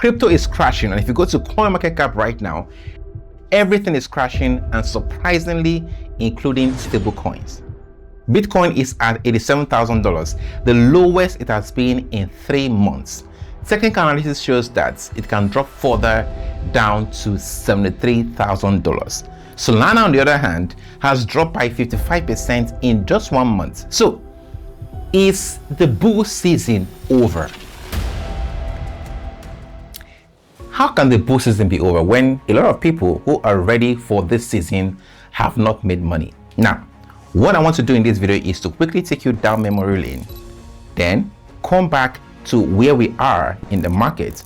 Crypto is crashing, and if you go to CoinMarketCap right now, everything is crashing, and surprisingly, including stable coins. Bitcoin is at $87,000, the lowest it has been in 3 months. Technical analysis shows that it can drop further down to $73,000. Solana, on the other hand, has dropped by 55% in just 1 month. So, is the bull season over? How can the bull season be over when a lot of people who are ready for this season have not made money? Now, what I want to do in this video is to quickly take you down memory lane, then come back to where we are in the market,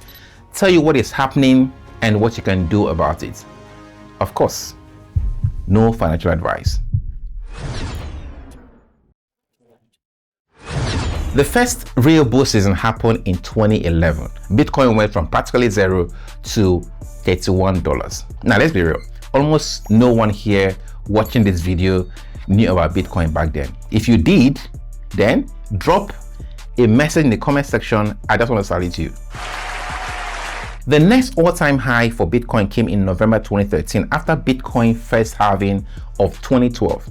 tell you what is happening and what you can do about it. Of course, no financial advice. The first real bull season happened in 2011. Bitcoin went from practically zero to $31. Now let's be real, almost no one here watching this video knew about Bitcoin back then. If you did, then drop a message in the comment section. I just want to salute you. The next all-time high for Bitcoin came in November 2013 after Bitcoin first halving of 2012.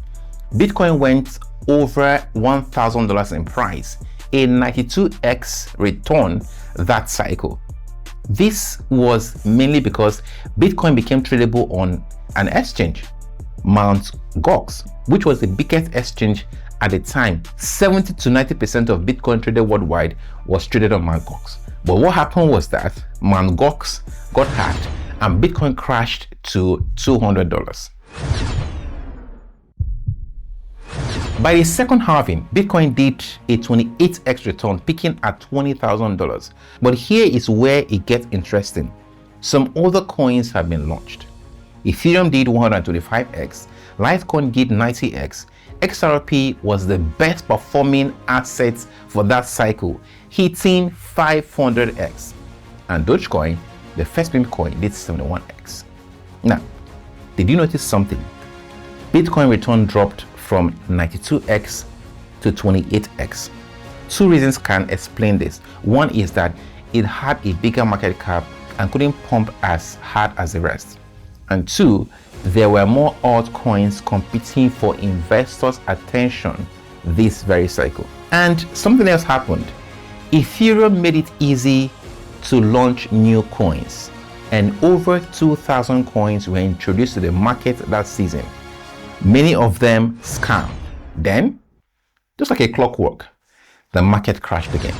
Bitcoin went over $1,000 in price, a 92x return that cycle. This was mainly because Bitcoin became tradable on an exchange, Mt. Gox, which was the biggest exchange at the time. 70 to 90% of Bitcoin traded worldwide was traded on Mt. Gox. But what happened was that Mt. Gox got hacked and Bitcoin crashed to $200. By the second halving, Bitcoin did a 28x return, peaking at $20,000. But here is where it gets interesting. Some other coins have been launched. Ethereum did 125x, Litecoin did 90x. XRP was the best performing asset for that cycle, hitting 500x. And Dogecoin, the first meme coin, did 71x. Now, did you notice something? Bitcoin return dropped from 92x to 28x. Two reasons can explain this. One is that it had a bigger market cap and couldn't pump as hard as the rest. And two, there were more altcoins competing for investors' attention this very cycle. And something else happened. Ethereum made it easy to launch new coins, and over 2,000 coins were introduced to the market that season. Many of them scammed. Then, just like a clockwork, the market crashed again.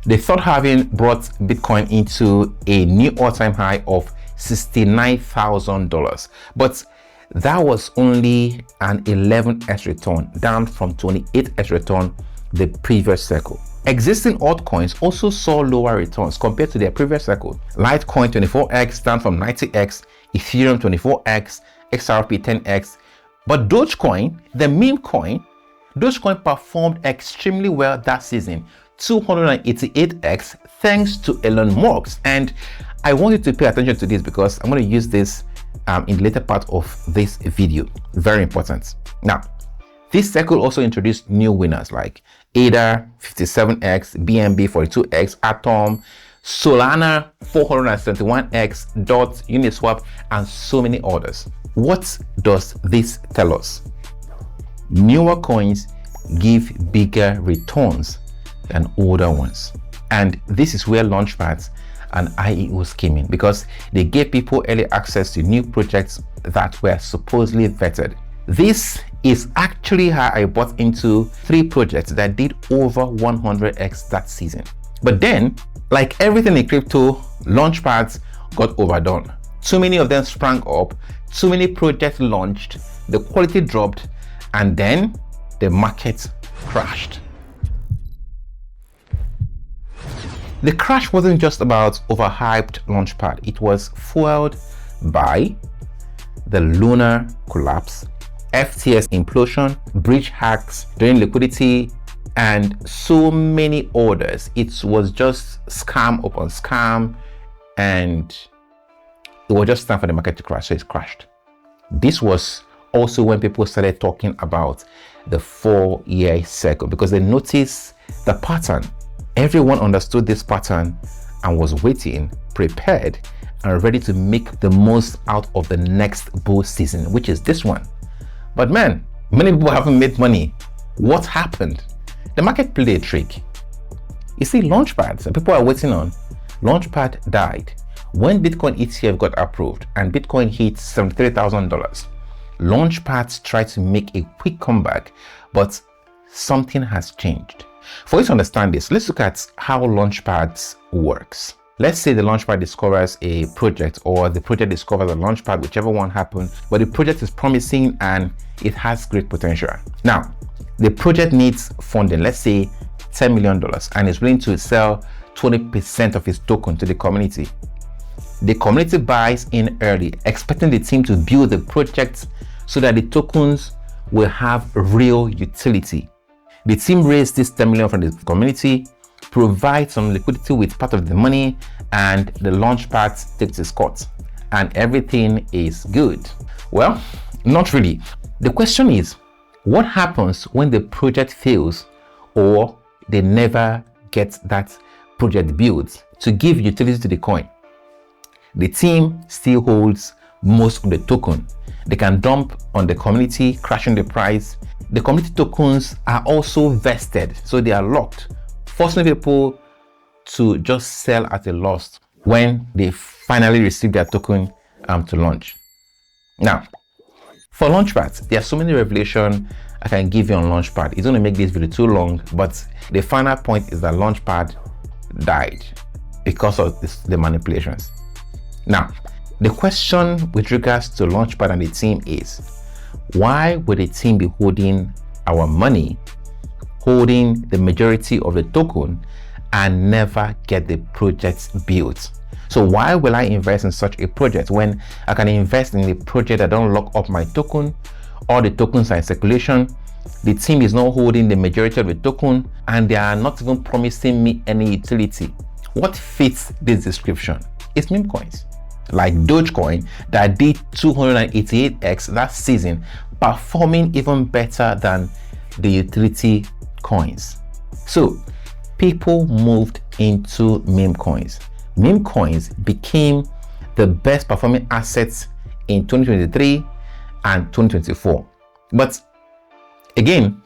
The third halving brought Bitcoin into a new all-time high of $69,000, but that was only an 11x return, down from 28x return the previous cycle. Existing altcoins also saw lower returns compared to their previous cycle. Litecoin 24x, down from 90x, Ethereum 24x, XRP 10x. But Dogecoin, the meme coin, Dogecoin performed extremely well that season, 288x, thanks to Elon Musk. And I want you to pay attention to this because I'm going to use this in the later part of this video. Very important. Now, this cycle also introduced new winners like ADA 57x, BNB 42x, Atom, Solana 471x, DOT, Uniswap, and so many others. What does this tell us? Newer coins give bigger returns than older ones. And this is where Launchpads and IEOs came in, because they gave people early access to new projects that were supposedly vetted. This is actually how I bought into 3 projects that did over 100x that season. But then, like everything in crypto, Launchpads got overdone. Too many of them sprang up, too many projects launched, the quality dropped, and then the market crashed. The crash wasn't just about overhyped Launchpad. It was fueled by the lunar collapse, FTX implosion, bridge hacks, drain liquidity, and so many others. It was just scam upon scam, and it was just time for the market to crash, so it crashed. This was also when people started talking about the 4-year cycle, because they noticed the pattern. Everyone understood this pattern and was waiting, prepared, and ready to make the most out of the next bull season, which is this one. But man, many people haven't made money. What happened? The market played a trick. You see, Launchpad, that people are waiting on, Launchpad died. When Bitcoin ETF got approved and Bitcoin hit $73,000, Launchpad tried to make a quick comeback, but something has changed. For you to understand this, let's look at how Launchpad works. Let's say the Launchpad discovers a project, or the project discovers a Launchpad, whichever one happened, but the project is promising and it has great potential. Now, the project needs funding, let's say $10 million, and is willing to sell 20% of its token to the community. The community buys in early, expecting the team to build the project so that the tokens will have real utility. The team raised this 10 million from the community, provide some liquidity with part of the money, and the Launchpad takes its cut, and everything is good. Well, not really. The question is, what happens when the project fails or they never get that project built to give utility to the coin? The team still holds most of the token. They can dump on the community, crashing the price. The community tokens are also vested, so they are locked, forcing people to just sell at a loss when they finally receive their token to launch. Now, for Launchpad, there are so many revelations I can give you on Launchpad. It's going to make this video too long, but the final point is that Launchpad died because of the manipulations. Now, the question with regards to Launchpad and the team is, why would the team be holding our money, holding the majority of the token, and never get the project built? So why will I invest in such a project when I can invest in a project that don't lock up my token? All the tokens are in circulation, the team is not holding the majority of the token, and they are not even promising me any utility. What fits this description? It's meme coins like Dogecoin that did 288x that season, performing even better than the utility coins. So people moved into meme coins. Meme coins became the best performing assets in 2023 and 2024. But again,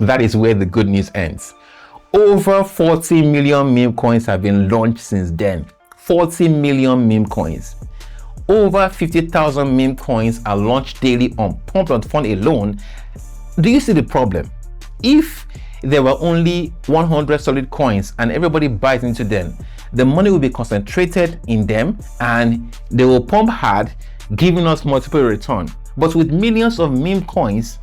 that is where the good news ends. Over 40 million meme coins have been launched since then. 40 million meme coins. Over 50,000 meme coins are launched daily on Pump.Fund alone. Do you see the problem? If there were only 100 solid coins and everybody buys into them, the money will be concentrated in them and they will pump hard, giving us multiple return. But with millions of meme coins,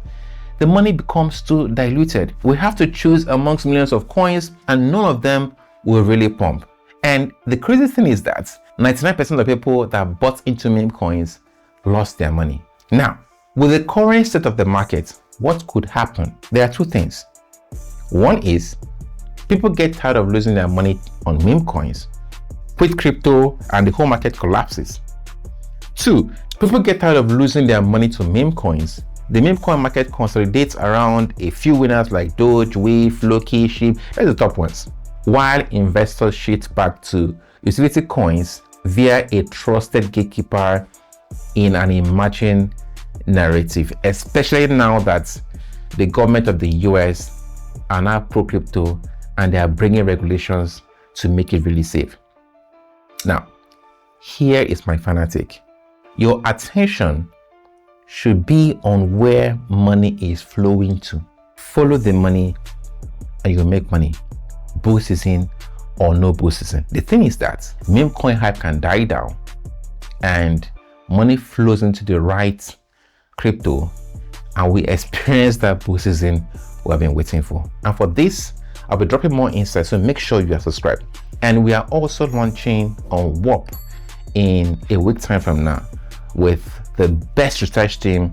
the money becomes too diluted. We have to choose amongst millions of coins and none of them will really pump. And the crazy thing is that 99% of people that bought into meme coins lost their money. Now, with the current state of the market, what could happen? There are two things. One is people get tired of losing their money on meme coins, quit crypto, and the whole market collapses. Two, people get tired of losing their money to meme coins. The meme coin market consolidates around a few winners like Doge, Wave, Loki, Sheep. Those are the top ones. While investors shift back to utility coins via a trusted gatekeeper in an emerging narrative, especially now that the government of the US are now pro-crypto and they are bringing regulations to make it really safe. Now, here is my final take. Your attention should be on where money is flowing to. Follow the money and you'll make money. Bull season or no bull season. The thing is that meme coin hype can die down and money flows into the right crypto and we experience that bull season we have been waiting for. And for this, I'll be dropping more insights, so make sure you are subscribed. And we are also launching on WAP in a week time from now with the best research team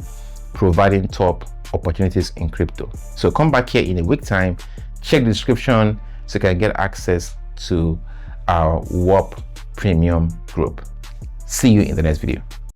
providing top opportunities in crypto. So come back here in a week time, check the description so you can get access to our WAP premium group. See you in the next video.